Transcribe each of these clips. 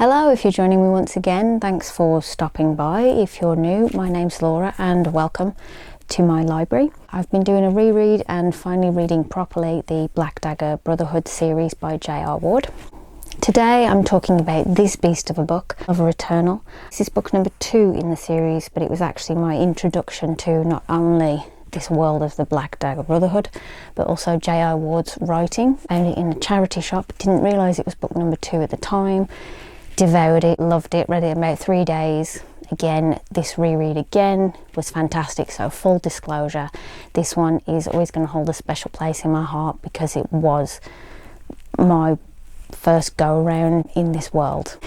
Hello, if you're joining me once again, thanks for stopping by. If you're new, my name's Laura and welcome to my library. I've been doing a reread and finally reading properly the Black Dagger Brotherhood series by J.R. Ward. Today I'm talking about this beast of a book, of a Returnal. This is book number 2 in the series, but it was actually my introduction to not only this world of the Black Dagger Brotherhood, but also J.R. Ward's writing. Found it in a charity shop, didn't realise it was book number 2 at the time. Devoured it, loved it, read it in about 3 days. Again, this reread again was fantastic. So full disclosure, this one is always going to hold a special place in my heart because it was my first go around in this world.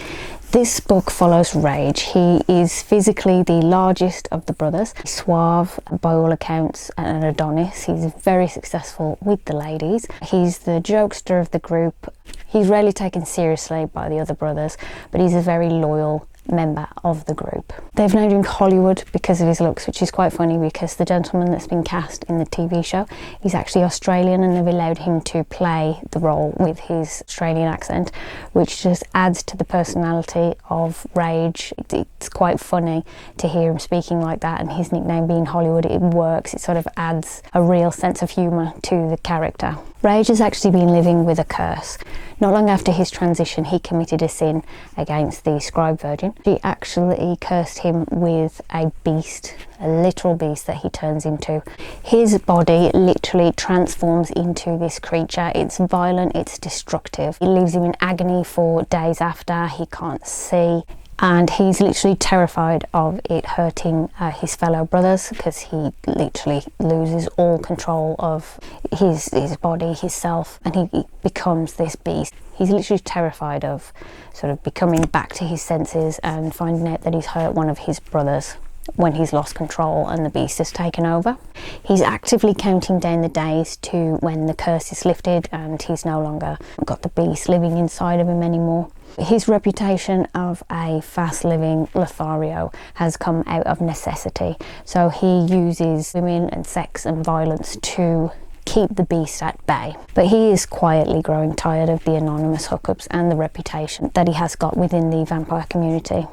This book follows Rhage. He is physically the largest of the brothers, suave by all accounts and an Adonis. He's very successful with the ladies. He's the jokester of the group. He's rarely taken seriously by the other brothers, but he's a very loyal member of the group. They've named him Hollywood because of his looks, which is quite funny because the gentleman that's been cast in the TV show, he's actually Australian, and they've allowed him to play the role with his Australian accent, which just adds to the personality of Rhage. It's quite funny to hear him speaking like that, and his nickname being Hollywood, it works. It sort of adds a real sense of humour to the character. Rhage has actually been living with a curse. Not long after his transition, he committed a sin against the scribe virgin. She actually cursed him with a beast, a literal beast that he turns into. His body literally transforms into this creature. It's violent, it's destructive. It leaves him in agony for days after. He can't see. And he's literally terrified of it hurting his fellow brothers because he literally loses all control of his body, his self, and he becomes this beast. He's literally terrified of sort of becoming back to his senses and finding out that he's hurt one of his brothers when he's lost control and the beast has taken over. He's actively counting down the days to when the curse is lifted and he's no longer got the beast living inside of him anymore. His reputation of a fast-living Lothario has come out of necessity, so he uses women and sex and violence to keep the beast at bay. But he is quietly growing tired of the anonymous hookups and the reputation that he has got within the vampire community.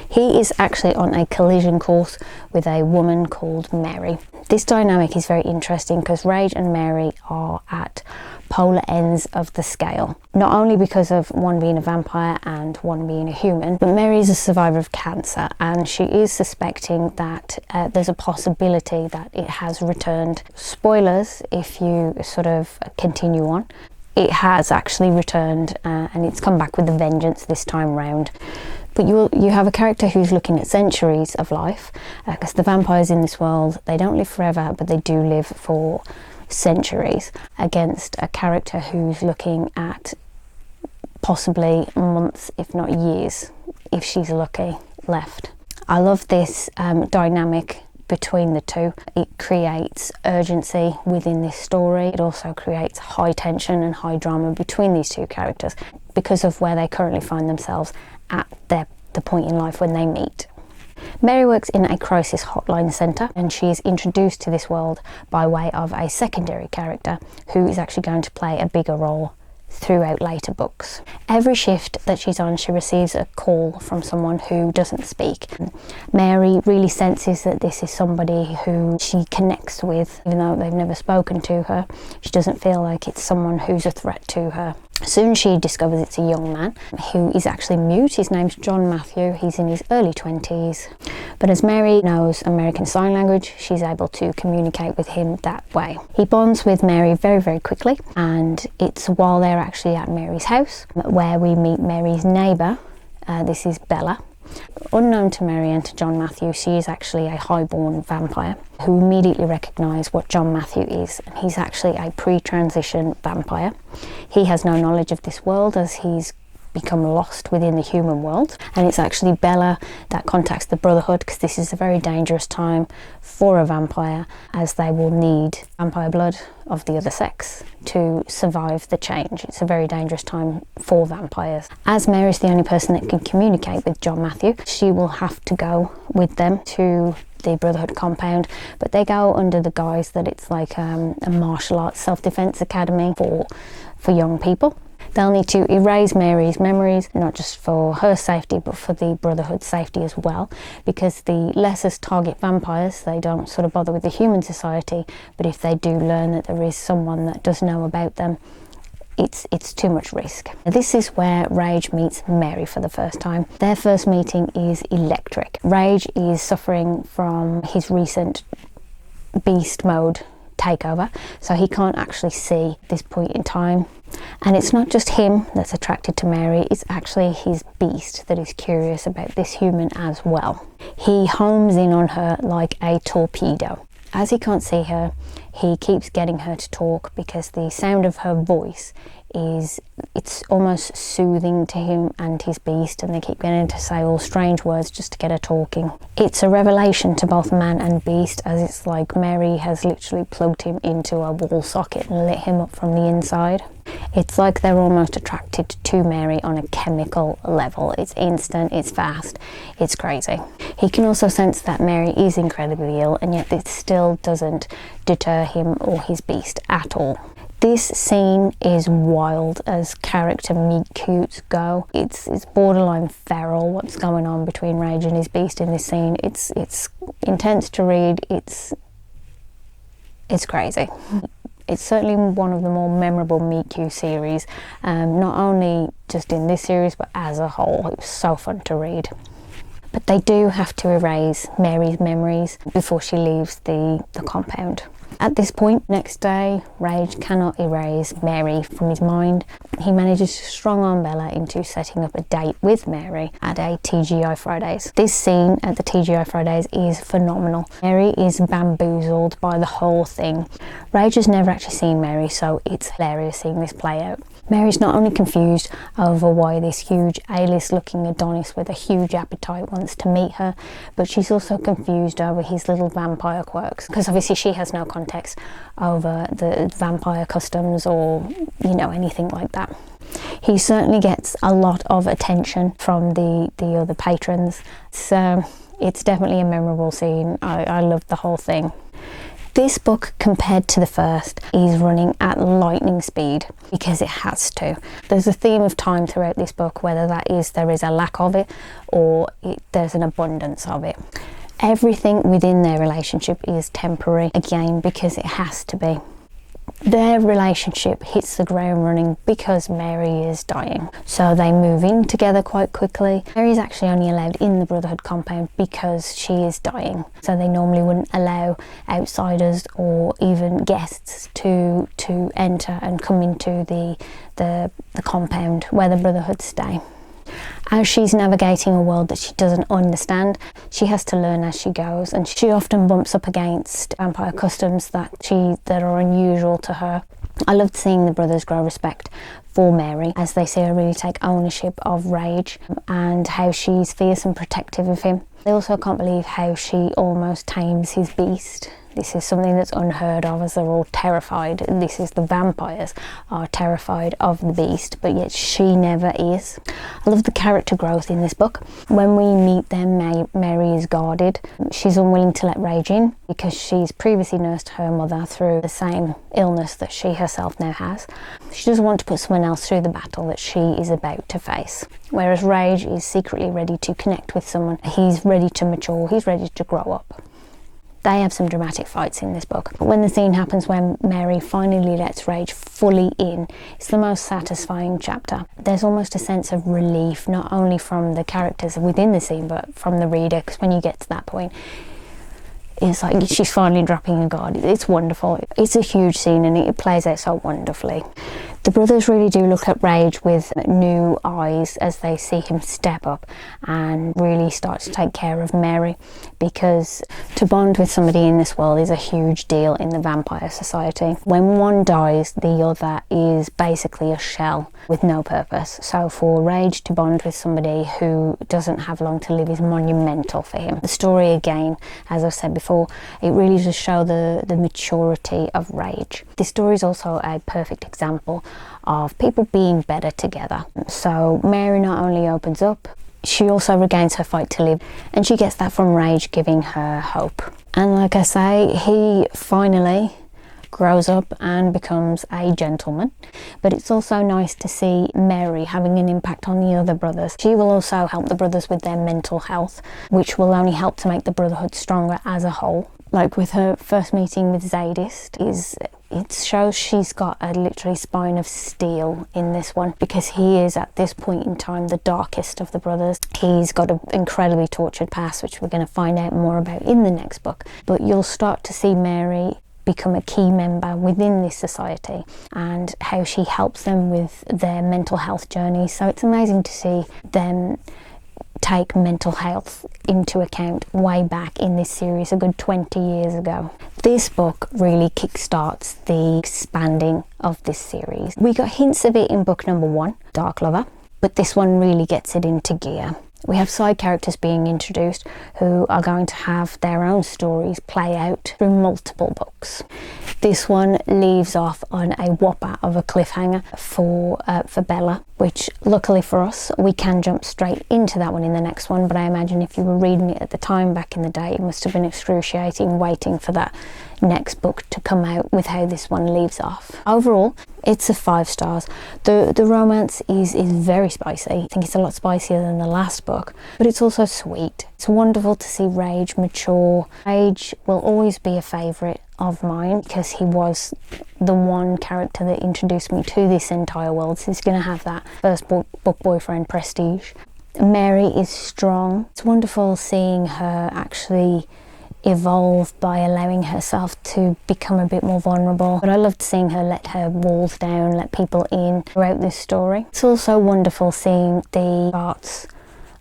He is actually on a collision course with a woman called Mary. This dynamic is very interesting because Rhage and Mary are at polar ends of the scale. Not only because of one being a vampire and one being a human, but Mary is a survivor of cancer and she is suspecting that there's a possibility that it has returned. Spoilers if you sort of continue on. It has actually returned and it's come back with a vengeance this time round. But you have a character who's looking at centuries of life, because the vampires in this world, they don't live forever, but they do live for centuries, against a character who's looking at possibly months, if not years, if she's lucky, left. I love this dynamic between the two. It creates urgency within this story. It also creates high tension and high drama between these two characters because of where they currently find themselves at the point in life when they meet. Mary works in a crisis hotline centre and she is introduced to this world by way of a secondary character who is actually going to play a bigger role throughout later books. Every shift that she's on, she receives a call from someone who doesn't speak. Mary really senses that this is somebody who she connects with, even though they've never spoken to her. She doesn't feel like it's someone who's a threat to her. Soon she discovers it's a young man who is actually mute. His name's John Matthew. He's in his early 20s. But as Mary knows American Sign Language, she's able to communicate with him that way. He bonds with Mary very, very quickly, and it's while they're actually at Mary's house where we meet Mary's neighbour. This is Bella. Unknown to Mary and to John Matthew, she is actually a highborn vampire who immediately recognise what John Matthew is, and he's actually a pre-transition vampire. He has no knowledge of this world as he's become lost within the human world, and it's actually Bella that contacts the Brotherhood because this is a very dangerous time for a vampire, as they will need vampire blood of the other sex to survive the change. It's a very dangerous time for vampires. As Mary's the only person that can communicate with John Matthew, she will have to go with them to the Brotherhood compound, but they go under the guise that it's like a martial arts self-defense academy for young people. They'll need to erase Mary's memories, not just for her safety, but for the Brotherhood's safety as well, because the lessers target vampires. They don't sort of bother with the human society, but if they do learn that there is someone that does know about them, it's too much risk. This is where Rhage meets Mary for the first time. Their first meeting is electric. Rhage is suffering from his recent beast mode takeover, so he can't actually see this point in time. And it's not just him that's attracted to Mary, it's actually his beast that is curious about this human as well. He homes in on her like a torpedo. As he can't see her, he keeps getting her to talk because the sound of her voice it's almost soothing to him and his beast, and they keep getting to say all strange words just to get her talking. It's a revelation to both man and beast, as it's like Mary has literally plugged him into a wall socket and lit him up from the inside. It's like they're almost attracted to Mary on a chemical level. It's instant, it's fast, it's crazy. He can also sense that Mary is incredibly ill, and yet it still doesn't deter him or his beast at all. This scene is wild as character meet cutes go. It's borderline feral what's going on between Rhage and his beast in this scene. It's intense to read. It's crazy. It's certainly one of the more memorable Meet Cute series, not only just in this series but as a whole. It was so fun to read. But they do have to erase Mary's memories before she leaves the compound. At this point, next day, Rhage cannot erase Mary from his mind. He manages to strong-arm Bella into setting up a date with Mary at a TGI Fridays. This scene at the TGI Fridays is phenomenal. Mary is bamboozled by the whole thing. Rhage has never actually seen Mary, so it's hilarious seeing this play out. Mary's not only confused over why this huge A-list looking Adonis with a huge appetite wants to meet her, but she's also confused over his little vampire quirks, because obviously she has no context over the vampire customs or, you know, anything like that. He certainly gets a lot of attention from the other patrons, so it's definitely a memorable scene. I loved the whole thing. This book, compared to the first, is running at lightning speed because it has to. There's a theme of time throughout this book, whether that is there is a lack of it or there's an abundance of it. Everything within their relationship is temporary, again, because it has to be. Their relationship hits the ground running because Mary is dying. So they move in together quite quickly. Mary is actually only allowed in the Brotherhood compound because she is dying. So they normally wouldn't allow outsiders or even guests to enter and come into the compound where the Brotherhood stay. As she's navigating a world that she doesn't understand, she has to learn as she goes, and she often bumps up against vampire customs that are unusual to her. I loved seeing the brothers grow respect for Mary as they see her really take ownership of Rhage and how she's fierce and protective of him. They also can't believe how she almost tames his beast. This is something that's unheard of, as they're all terrified. This is the vampires are terrified of the beast, but yet she never is. I love the character growth in this book. When we meet them, Mary is guarded. She's unwilling to let Rhage in because she's previously nursed her mother through the same illness that she herself now has. She doesn't want to put someone else through the battle that she is about to face. Whereas Rhage is secretly ready to connect with someone. He's ready to mature, he's ready to grow up. They have some dramatic fights in this book. But when the scene happens when Mary finally lets Rhage fully in, it's the most satisfying chapter. There's almost a sense of relief, not only from the characters within the scene, but from the reader, because when you get to that point, it's like she's finally dropping a guard. It's wonderful. It's a huge scene and it plays out so wonderfully. The brothers really do look at Rhage with new eyes as they see him step up and really start to take care of Mary, because to bond with somebody in this world is a huge deal in the vampire society. When one dies, the other is basically a shell with no purpose. So for Rhage to bond with somebody who doesn't have long to live is monumental for him. The story, again, as I've said before, it really does show the maturity of Rhage. This story is also a perfect example of people being better together. So Mary not only opens up, she also regains her fight to live, and she gets that from Rhage giving her hope. And like I say, he finally grows up and becomes a gentleman. But it's also nice to see Mary having an impact on the other brothers. She will also help the brothers with their mental health, which will only help to make the Brotherhood stronger as a whole. Like with her first meeting with Zadist, it shows she's got a literally spine of steel in this one, because he is at this point in time the darkest of the brothers. He's got an incredibly tortured past, which we're going to find out more about in the next book. But you'll start to see Mary become a key member within this society and how she helps them with their mental health journey. So it's amazing to see them take mental health into account way back in this series, a good 20 years ago. This book really kickstarts the expanding of this series. We got hints of it in book number 1, Dark Lover, but this one really gets it into gear. We have side characters being introduced who are going to have their own stories play out through multiple books. This one leaves off on a whopper of a cliffhanger for Bella, which luckily for us, we can jump straight into that one in the next one, but I imagine if you were reading it at the time back in the day, it must have been excruciating waiting for that next book to come out with how this one leaves off. Overall, it's a 5 stars. The romance is very spicy. I think it's a lot spicier than the last book, but it's also sweet. It's wonderful to see Rhage mature. Rhage will always be a favourite of mine because he was the one character that introduced me to this entire world, so he's going to have that first book boyfriend prestige. Mary is strong. It's wonderful seeing her actually evolve by allowing herself to become a bit more vulnerable, but I loved seeing her let her walls down, let people in throughout this story. It's also wonderful seeing the parts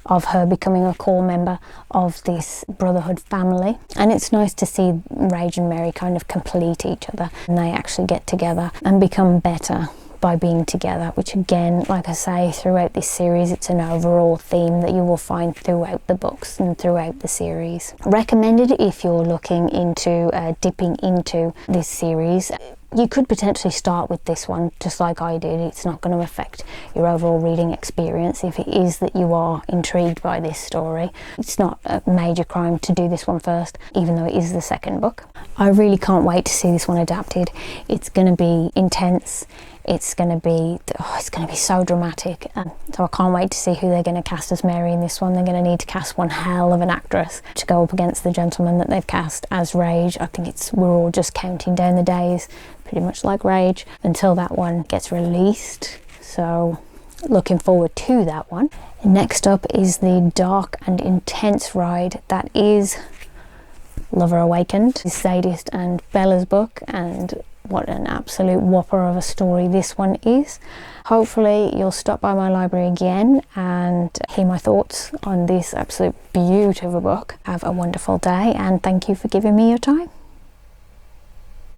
of her becoming a core member of this Brotherhood family, and it's nice to see Rhage and Mary kind of complete each other and they actually get together and become better by being together, which again, like I say, throughout this series, it's an overall theme that you will find throughout the books and throughout the series. Recommended if you're looking into dipping into this series. You could potentially start with this one, just like I did. It's not going to affect your overall reading experience if it is that you are intrigued by this story. It's not a major crime to do this one first, even though it is the second book. I really can't wait to see this one adapted. It's going to be intense. It's going to be so dramatic, and so I can't wait to see who they're going to cast as Mary in this one. They're going to need to cast one hell of an actress to go up against the gentleman that they've cast as Rhage. I think we're all just counting down the days, pretty much like Rhage, until that one gets released. So looking forward to that one. Next up is the dark and intense ride that is Lover Awakened. It's Zadist and Bella's book, and what an absolute whopper of a story this one is. Hopefully you'll stop by my library again and hear my thoughts on this absolute beautiful book. Have a wonderful day and thank you for giving me your time.